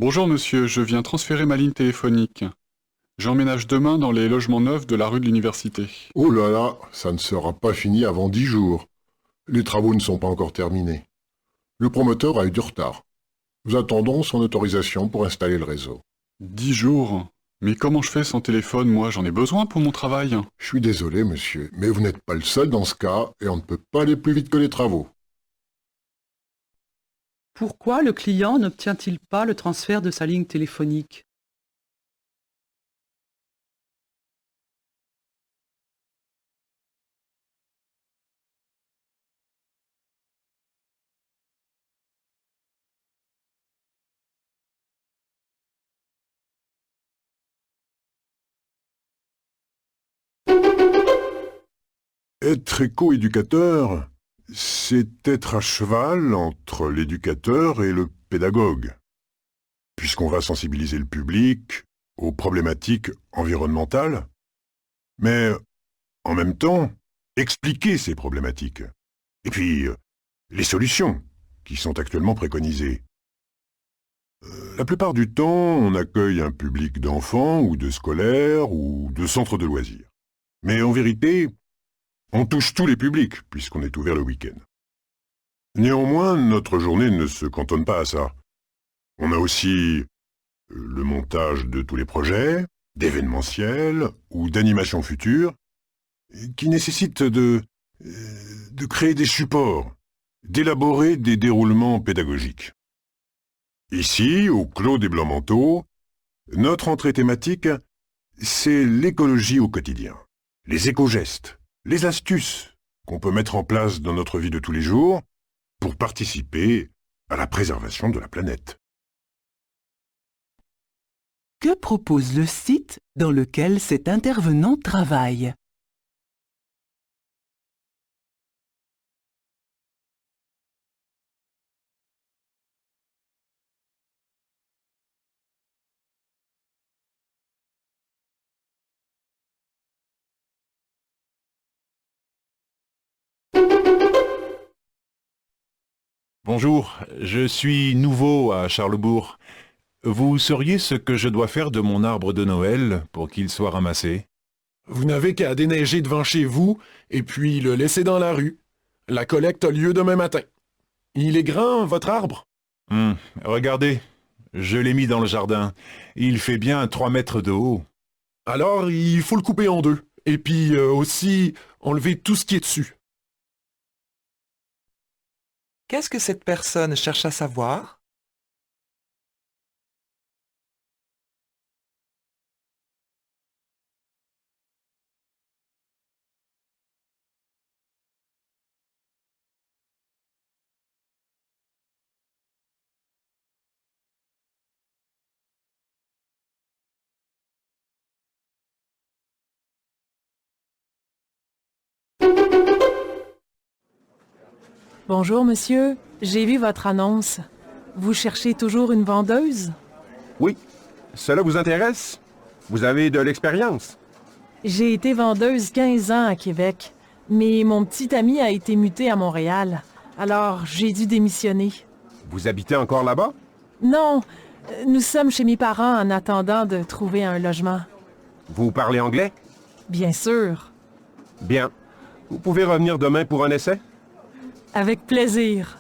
Bonjour monsieur, je viens transférer ma ligne téléphonique. J'emménage demain dans les logements neufs de la rue de l'Université. Oh là là, ça ne sera pas fini avant 10 jours. Les travaux ne sont pas encore terminés. Le promoteur a eu du retard. Nous attendons son autorisation pour installer le réseau. 10 jours? Mais comment je fais sans téléphone, moi? J'en ai besoin pour mon travail. Je suis désolé, monsieur, mais vous n'êtes pas le seul dans ce cas et on ne peut pas aller plus vite que les travaux. Pourquoi le client n'obtient-il pas le transfert de sa ligne téléphonique? Être éco-éducateur, c'est être à cheval entre l'éducateur et le pédagogue, puisqu'on va sensibiliser le public aux problématiques environnementales, mais en même temps, expliquer ces problématiques, et puis les solutions qui sont actuellement préconisées. La plupart du temps, on accueille un public d'enfants ou de scolaires ou de centres de loisirs. Mais en vérité, on touche tous les publics, puisqu'on est ouvert le week-end. Néanmoins, notre journée ne se cantonne pas à ça. On a aussi le montage de tous les projets, d'événementiels ou d'animations futures, qui nécessitent de créer des supports, d'élaborer des déroulements pédagogiques. Ici, au Clos des Blancs-Manteaux, notre entrée thématique, c'est l'écologie au quotidien, les éco-gestes, les astuces qu'on peut mettre en place dans notre vie de tous les jours pour participer à la préservation de la planète. Que propose le site dans lequel cet intervenant travaille? Bonjour, je suis nouveau à Charlesbourg. Vous sauriez ce que je dois faire de mon arbre de Noël pour qu'il soit ramassé? Vous n'avez qu'à déneiger devant chez vous et puis le laisser dans la rue. La collecte a lieu demain matin. Il est grand, votre arbre? Regardez, je l'ai mis dans le jardin. Il fait bien 3 mètres de haut. Alors, il faut le couper en deux. Et puis aussi, enlever tout ce qui est dessus. Qu'est-ce que cette personne cherche à savoir? Bonjour monsieur, j'ai vu votre annonce. Vous cherchez toujours une vendeuse? Oui. Cela vous intéresse? Vous avez de l'expérience? J'ai été vendeuse 15 ans à Québec, mais mon petit ami a été muté à Montréal. Alors, j'ai dû démissionner. Vous habitez encore là-bas? Non, nous sommes chez mes parents en attendant de trouver un logement. Vous parlez anglais? Bien sûr. Bien. Vous pouvez revenir demain pour un essai? Avec plaisir.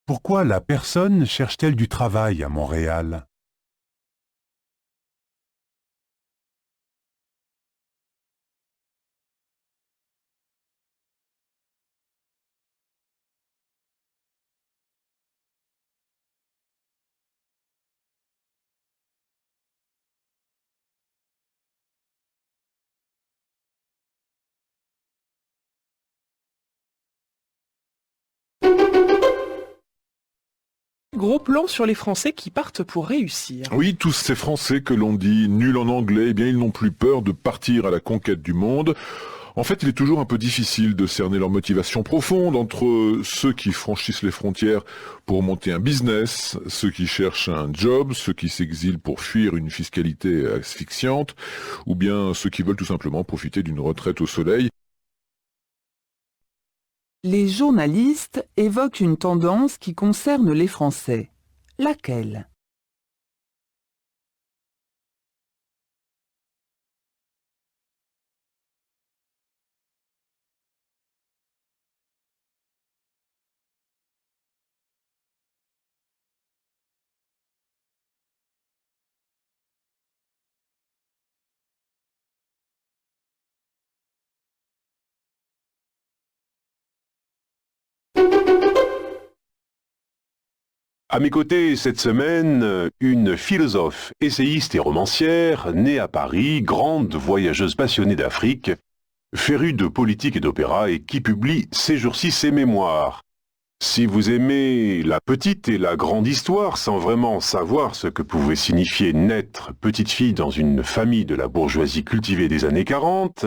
Pourquoi la personne cherche-t-elle du travail à Montréal? Gros plan sur les Français qui partent pour réussir. Oui, tous ces Français que l'on dit nuls en anglais, eh bien ils n'ont plus peur de partir à la conquête du monde. En fait, il est toujours un peu difficile de cerner leur motivation profonde entre ceux qui franchissent les frontières pour monter un business, ceux qui cherchent un job, ceux qui s'exilent pour fuir une fiscalité asphyxiante, ou bien ceux qui veulent tout simplement profiter d'une retraite au soleil. Les journalistes évoquent une tendance qui concerne les Français. Laquelle? À mes côtés cette semaine, une philosophe, essayiste et romancière, née à Paris, grande voyageuse passionnée d'Afrique, férue de politique et d'opéra et qui publie ces jours-ci ses mémoires. Si vous aimez la petite et la grande histoire sans vraiment savoir ce que pouvait signifier naître petite fille dans une famille de la bourgeoisie cultivée des années 40,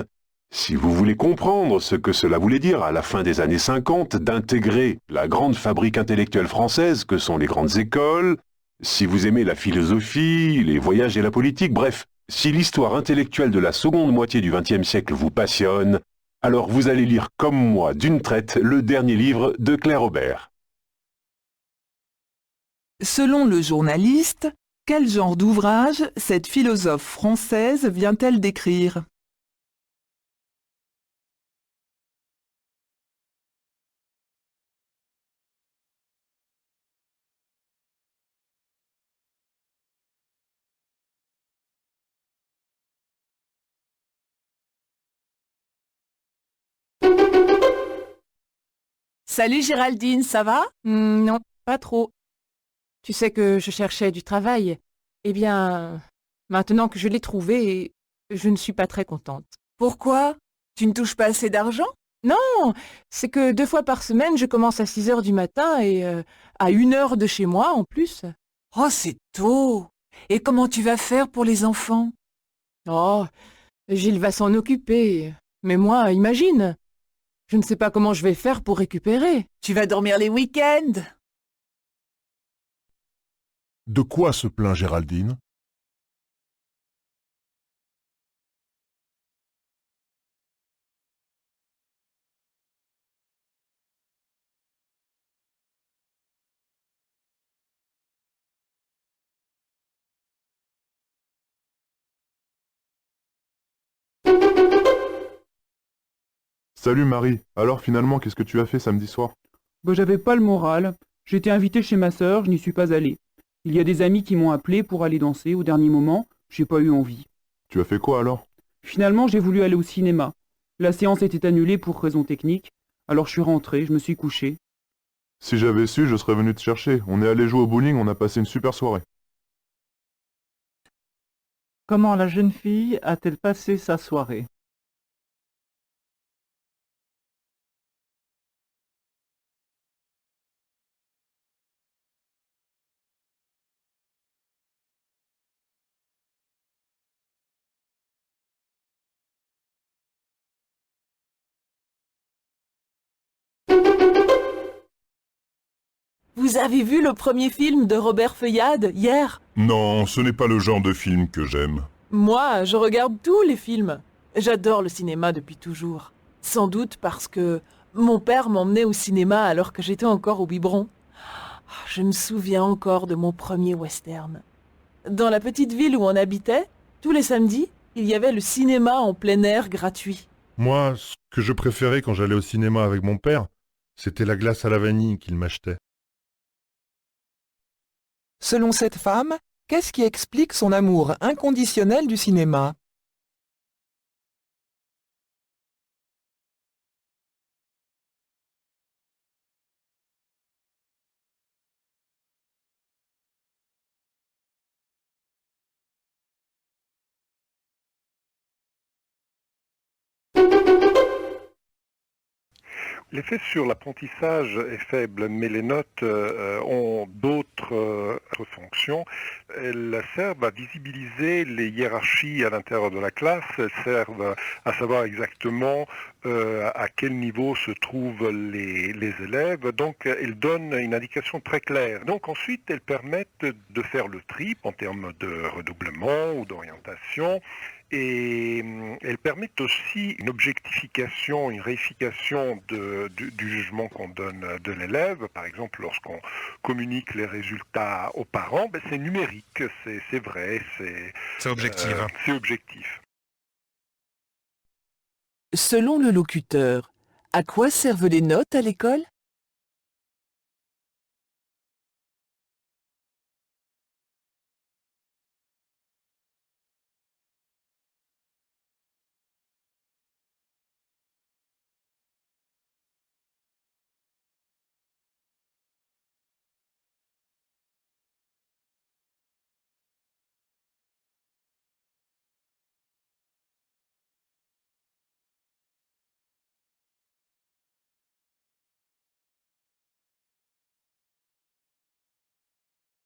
si vous voulez comprendre ce que cela voulait dire à la fin des années 50 d'intégrer la grande fabrique intellectuelle française que sont les grandes écoles, si vous aimez la philosophie, les voyages et la politique, bref, si l'histoire intellectuelle de la seconde moitié du XXe siècle vous passionne, alors vous allez lire comme moi d'une traite le dernier livre de Claire Aubert. Selon le journaliste, quel genre d'ouvrage cette philosophe française vient-elle d'écrire? Salut Géraldine, ça va? Non, pas trop. Tu sais que je cherchais du travail. Eh bien, maintenant que je l'ai trouvé, je ne suis pas très contente. Pourquoi? Tu ne touches pas assez d'argent? Non, c'est que 2 fois par semaine, je commence à 6 heures du matin et à 1 heure de chez moi en plus. Oh, c'est tôt! Et comment tu vas faire pour les enfants? Oh, Gilles va s'en occuper. Mais moi, imagine, je ne sais pas comment je vais faire pour récupérer. Tu vas dormir les week-ends? De quoi se plaint Géraldine? Salut Marie, alors finalement qu'est-ce que tu as fait samedi soir? J'avais pas le moral. J'étais invité chez ma sœur, je n'y suis pas allé. Il y a des amis qui m'ont appelé pour aller danser au dernier moment, j'ai pas eu envie. Tu as fait quoi alors? Finalement, j'ai voulu aller au cinéma. La séance était annulée pour raisons techniques, alors je suis rentré, je me suis couché. Si j'avais su, je serais venu te chercher. On est allé jouer au bowling, on a passé une super soirée. Comment la jeune fille a-t-elle passé sa soirée? Vous avez vu le premier film de Robert Feuillade hier? Non, ce n'est pas le genre de film que j'aime. Moi, je regarde tous les films. J'adore le cinéma depuis toujours. Sans doute parce que mon père m'emmenait au cinéma alors que j'étais encore au biberon. Je me souviens encore de mon premier western. Dans la petite ville où on habitait, tous les samedis, il y avait le cinéma en plein air gratuit. Moi, ce que je préférais quand j'allais au cinéma avec mon père, c'était la glace à la vanille qu'il m'achetait. Selon cette femme, qu'est-ce qui explique son amour inconditionnel du cinéma? L'effet sur l'apprentissage est faible, mais les notes ont d'autres fonctions. Elles servent à visibiliser les hiérarchies à l'intérieur de la classe, elles servent à savoir exactement à quel niveau se trouvent les élèves, donc elles donnent une indication très claire. Donc ensuite, elles permettent de faire le tri en termes de redoublement ou d'orientation, et elles permettent aussi une objectification, une réification du jugement qu'on donne de l'élève. Par exemple, lorsqu'on communique les résultats aux parents, c'est numérique, c'est vrai, c'est objectif. C'est objectif. Selon le locuteur, à quoi servent les notes à l'école ?